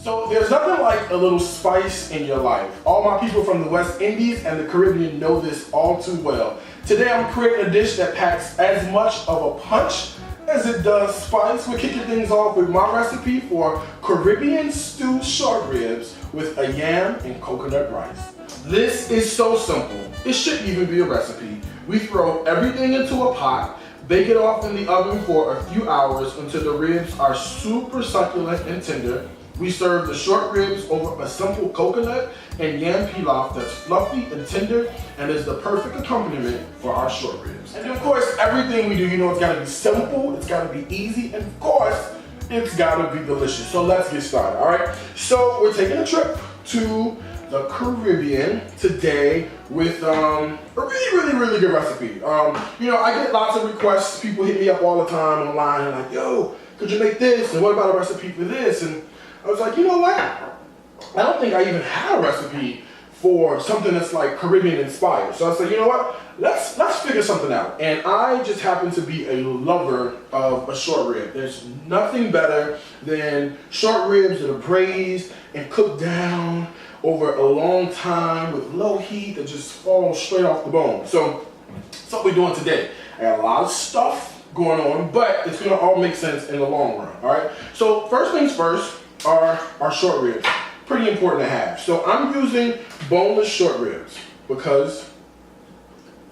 So there's nothing like a little spice in your life. All my people from the West Indies and the Caribbean know this all too well. Today I'm creating a dish that packs as much of a punch as it does spice. We're kicking things off with my recipe for Caribbean stewed short ribs with a yam and coconut rice. This is so simple, it shouldn't even be a recipe. We throw everything into a pot, bake it off in the oven for a few hours until the ribs are super succulent and tender. We serve the short ribs over a simple coconut and yam pilaf that's fluffy and tender and is the perfect accompaniment for our short ribs. And of course, everything we do, you know, it's gotta be simple, it's gotta be easy, and of course, it's gotta be delicious. So let's get started, all right? So we're taking a trip to the Caribbean today with a really good recipe. You know, I get lots of requests. People hit me up all the time online and like, yo, could you make this? And what about a recipe for this? And I was like, you know what? I don't think I even had a recipe for something that's like Caribbean inspired. So I said, you know what? Let's figure something out. And I just happen to be a lover of a short rib. There's nothing better than short ribs that are braised and cooked down over a long time with low heat that just falls straight off the bone. So that's what we're doing today. I got a lot of stuff going on, but it's gonna all make sense in the long run, all right? So first things first are our short ribs. Pretty important to have. So I'm using boneless short ribs because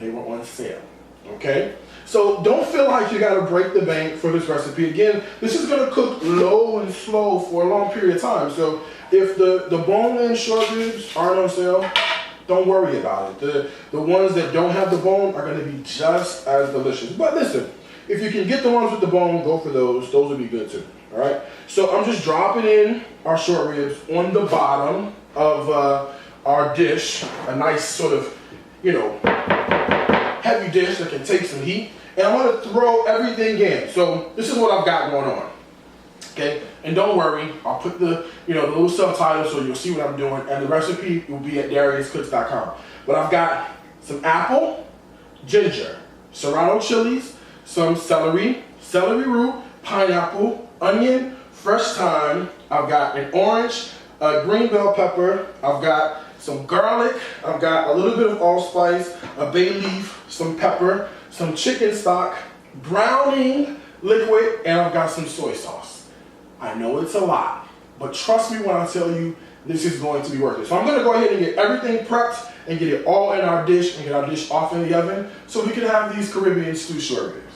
they were on sale, okay? So don't feel like you gotta break the bank for this recipe. Again, this is gonna cook low and slow for a long period of time. So if the bone-in short ribs aren't on sale, don't worry about it. The ones that don't have the bone are gonna be just as delicious. But listen, if you can get the ones with the bone, go for those. Those will be good too, all right? So I'm just dropping in our short ribs on the bottom of our dish, a nice sort of, you know, heavy dish that can take some heat. And I'm gonna throw everything in. So this is what I've got going on, okay? And don't worry, I'll put the little subtitles so you'll see what I'm doing, and the recipe will be at DariusCooks.com. But I've got some apple, ginger, serrano chilies, some celery root, pineapple, onion, fresh thyme. I've got an orange, a green bell pepper. I've got some garlic. I've got a little bit of allspice, a bay leaf, some pepper, some chicken stock, browning liquid, and I've got some soy sauce. I know it's a lot, but trust me when I tell you this is going to be worth it. So I'm going to go ahead and get everything prepped and get it all in our dish and get our dish off in the oven so we can have these Caribbean stew short ribs.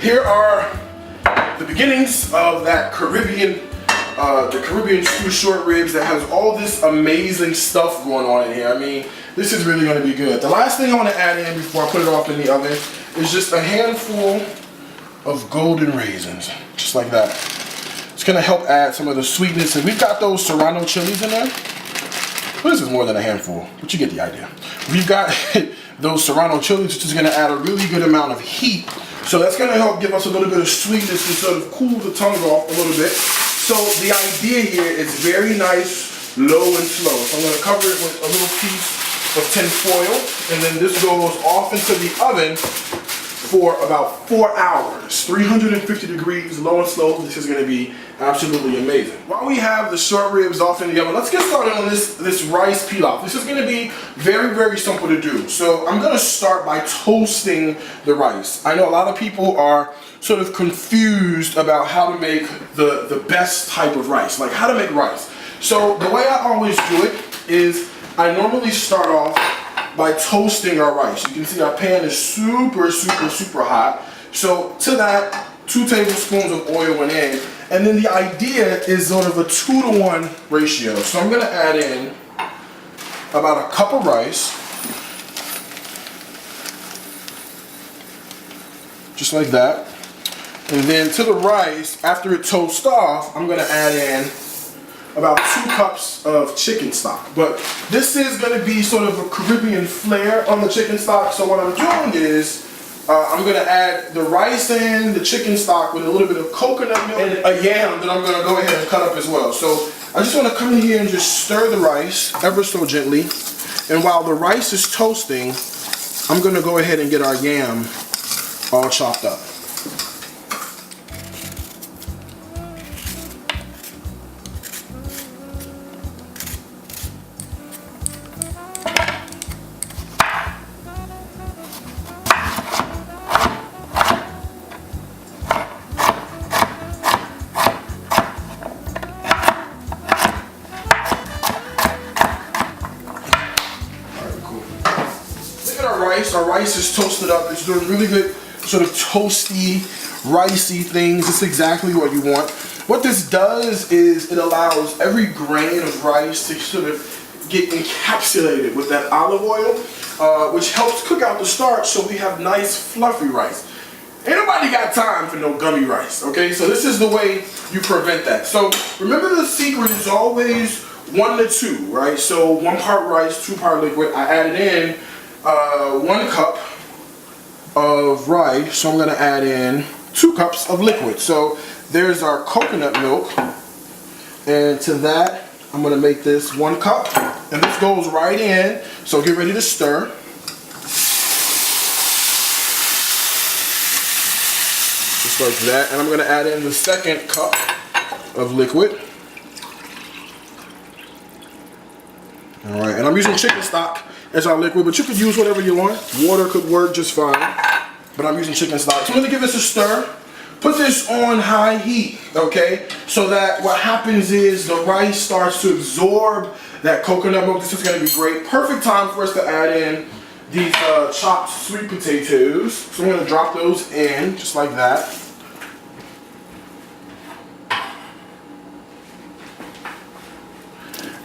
Here are the beginnings of that Caribbean the Caribbean stew short ribs that has all this amazing stuff going on in here. I mean, this is really going to be good. The last thing I want to add in before I put it off in the oven is just a handful of golden raisins, just like that. It's going to help add some of the sweetness. And we've got those Serrano chilies in there. Well, this is more than a handful, but you get the idea. We've got those Serrano chilies, which is going to add a really good amount of heat. So that's going to help give us a little bit of sweetness to sort of cool the tongue off a little bit. So the idea here is very nice, low and slow. So I'm going to cover it with a little piece of tin foil, and then this goes off into the oven for about 4 hours, 350 degrees, low and slow. This is going to be absolutely amazing. While we have the short ribs off in the oven, let's get started on this rice pilaf. This is going to be very, very simple to do. So I'm going to start by toasting the rice. I know a lot of people are sort of confused about how to make the best type of rice, like how to make rice. So the way I always do it is I normally start off by toasting our rice. You can see our pan is super, super, super hot. So to that, 2 tablespoons of oil went in. And then the idea is sort of a 2-to-1 ratio. So I'm gonna add in about a cup of rice. Just like that. And then to the rice, after it toasts off, I'm gonna add in about 2 cups of chicken stock. But this is going to be sort of a Caribbean flair on the chicken stock. So what I'm doing is I'm going to add the rice in, the chicken stock with a little bit of coconut milk and a yam that I'm going to go ahead and cut up as well. So I just want to come in here and just stir the rice ever so gently. And while the rice is toasting, I'm going to go ahead and get our yam all chopped up. Our rice is toasted up. It's doing really good sort of toasty, ricey things. It's exactly what you want. What this does is it allows every grain of rice to sort of get encapsulated with that olive oil, which helps cook out the starch so we have nice fluffy rice. Ain't nobody got time for no gummy rice, okay? So this is the way you prevent that. So remember, the secret is always 1 to 2, right? So 1 part rice, 2 part liquid. I added in 1 cup of rice, so I'm going to add in 2 cups of liquid. So there's our coconut milk, and to that I'm going to make this 1 cup, and this goes right in. So get ready to stir. Just like that, and I'm going to add in the 2nd cup of liquid. All right, and I'm using chicken stock as our liquid, but you could use whatever you want. Water could work just fine, but I'm using chicken stock. So I'm gonna give this a stir. Put this on high heat, okay? So that what happens is the rice starts to absorb that coconut milk. This is gonna be great. Perfect time for us to add in these chopped sweet potatoes. So I'm gonna drop those in just like that.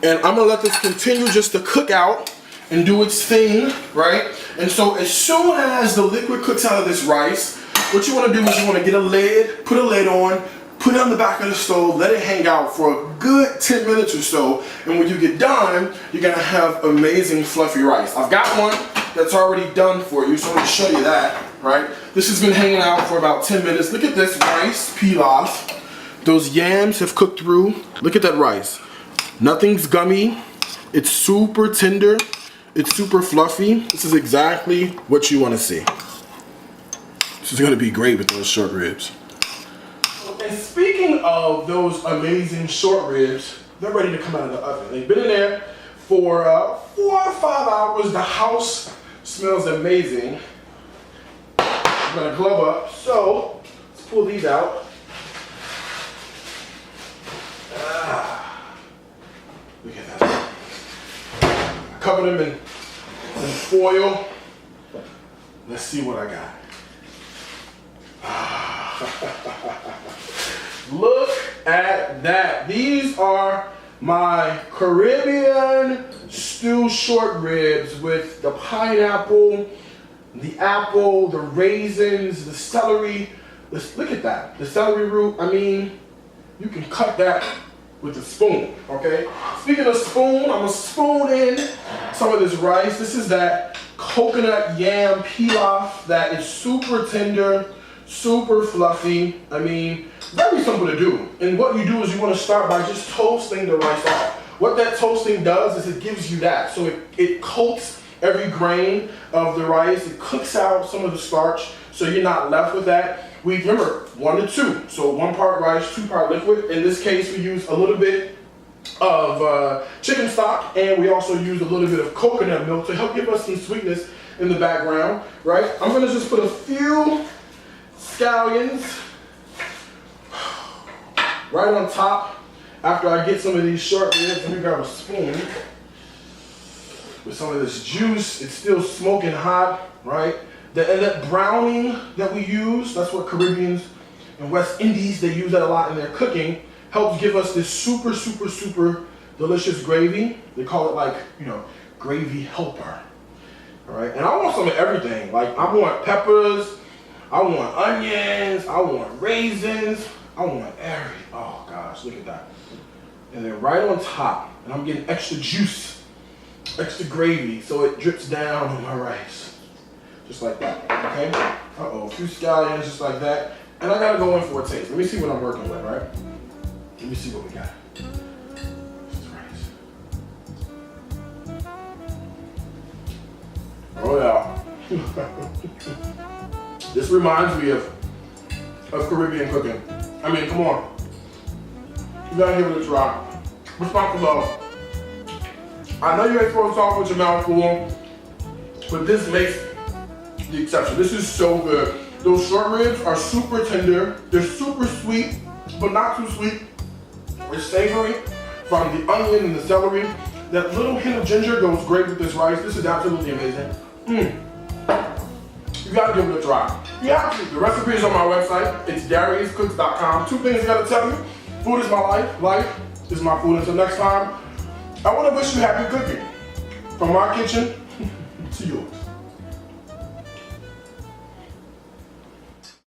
And I'm gonna let this continue just to cook out and do its thing, right? And so as soon as the liquid cooks out of this rice, what you want to do is you want to get a lid, put a lid on, put it on the back of the stove, let it hang out for a good 10 minutes or so, and when you get done, you're going to have amazing fluffy rice. I've got one that's already done for you, so I'm going to show you that, right? This has been hanging out for about 10 minutes. Look at this rice pilaf. Those yams have cooked through. Look at that rice. Nothing's gummy. It's super tender. It's super fluffy. This is exactly what you want to see. This is going to be great with those short ribs. And speaking of those amazing short ribs, they're ready to come out of the oven. They've been in there for 4 or 5 hours. The house smells amazing. I'm going to glove up. So let's pull these out. Look at that. I covered them in foil. Let's see what I got. Look at that. These are my Caribbean stew short ribs with the pineapple, the apple, the raisins, the celery. Look at that, the celery root. I mean, you can cut that with a spoon, okay? Speaking of spoon, I'm gonna spoon in some of this rice. This is that coconut yam pilaf that is super tender, super fluffy. I mean, very simple to do. And what you do is you want to start by just toasting the rice off. What that toasting does is it gives you that. So it coats every grain of the rice. It cooks out some of the starch, so you're not left with that. We remember 1 to 2. So 1 part rice, 2 part liquid. In this case, we use a little bit of chicken stock, and we also use a little bit of coconut milk to help give us some sweetness in the background, right? I'm gonna just put a few scallions right on top after I get some of these short ribs. Let me grab a spoon with some of this juice. It's still smoking hot, right? And that browning that we use, that's what Caribbeans and West Indies, they use that a lot in their cooking, helps give us this super, super, super delicious gravy. They call it like, you know, gravy helper, all right? And I want some of everything. Like, I want peppers, I want onions, I want raisins, I want oh gosh, look at that. And then right on top, and I'm getting extra juice, extra gravy, so it drips down on my rice. Just like that, okay? Uh-oh, a few scallions, just like that. And I gotta go in for a taste. Let me see what I'm working with, right? Let me see what we got. This is rice. Oh yeah. This reminds me of Caribbean cooking. I mean, come on. You gotta give it a try. What's not to love? I know you ain't supposed to talk with your mouth full, but this makes the exception. This is so good. Those short ribs are super tender. They're super sweet, but not too sweet. They're savory from the onion and the celery. That little hint of ginger goes great with this rice. This is absolutely amazing. You gotta give it a try. You have to. The recipe is on my website. It's DariusCooks.com. 2 things I gotta tell you. Food is my life. Life is my food. Until next time, I wanna wish you happy cooking. From my kitchen to yours.